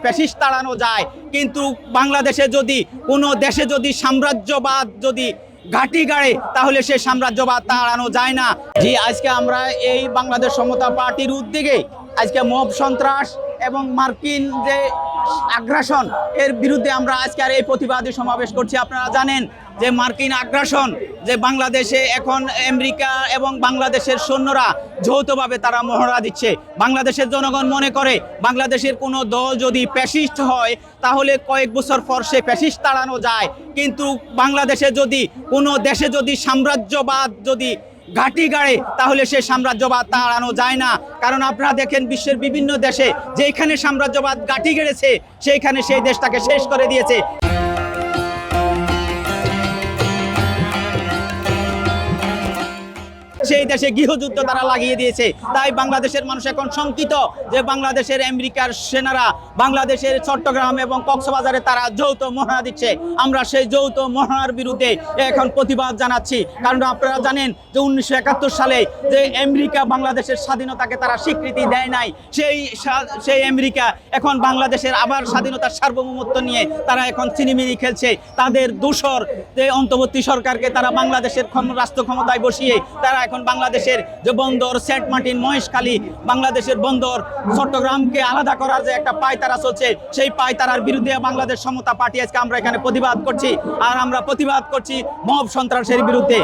Fascist তাড়ানো যায়, কিন্তু বাংলাদেশে যদি কোনো দেশে যদি সাম্রাজ্যবাদ যদি ঘাঁটি গাড়ে তাহলে সে সাম্রাজ্যবাদ তাড়ানো যায় না। জি, আজকে আমরা এই বাংলাদেশ সমতা পার্টির উদ্যোগে আজকে মব সন্ত্রাস এবং মার্কিন যে আগ্রাসন এর বিরুদ্ধে আমরা আজকে আর এই প্রতিবাদী সমাবেশ করছি। আপনারা জানেন যে মার্কিন আগ্রাসন যে বাংলাদেশে এখন আমেরিকা এবং বাংলাদেশের সৈন্যরা যৌথভাবে তারা মহড়া দিচ্ছে। বাংলাদেশের জনগণ মনে করে বাংলাদেশের কোনো দল যদি ফ্যাসিস্ট হয় তাহলে কয়েক বছর পর সে ফ্যাসিস্ট তাড়ানো যায়, কিন্তু বাংলাদেশে যদি কোনো দেশে যদি সাম্রাজ্যবাদ যদি ঘাঁটি গাড়ে তাহলে সে সাম্রাজ্যবাদ তাড়ানো যায় না। কারণ আপনারা দেখেন বিশ্বের বিভিন্ন দেশে যেখানে সাম্রাজ্যবাদ ঘাঁটি গেড়েছে সেইখানে সেই দেশটাকে শেষ করে দিয়েছে। সেই দেশে গৃহযুদ্ধ তারা লাগিয়ে দিয়েছে। তাই বাংলাদেশের মানুষ এখন শঙ্কিত যে বাংলাদেশের আমেরিকার সেনারা বাংলাদেশের চট্টগ্রাম এবং কক্সবাজারে তারা যৌথ মহড়া দিচ্ছে। আমরা সেই যৌথ মহড়ার বিরুদ্ধে এখন প্রতিবাদ জানাচ্ছি। কারণ আপনারা জানেন যে 1971 সালে যে আমেরিকা বাংলাদেশের স্বাধীনতাকে তারা স্বীকৃতি দেয় নাই, সেই আমেরিকা এখন বাংলাদেশের আবার স্বাধীনতার সার্বভৌমত্ব নিয়ে তারা এখন চিনিমিনি খেলছে। তাদের দোসর যে অন্তর্বর্তী সরকারকে তারা বাংলাদেশের রাষ্ট্র ক্ষমতায় বসিয়ে তারা এখন বাংলাদেশের যে বন্দর সেন্ট মার্টিন, মহেশখালী, বাংলাদেশের বন্দর চট্টগ্রামকে আলাদা করার যে একটা পায়তারা চলছে, সেই পায়তারার বিরুদ্ধে বাংলাদেশ সমতা পার্টি আজকে আমরা এখানে প্রতিবাদ করছি। আর আমরা প্রতিবাদ করছি মব সন্ত্রাসের বিরুদ্ধে।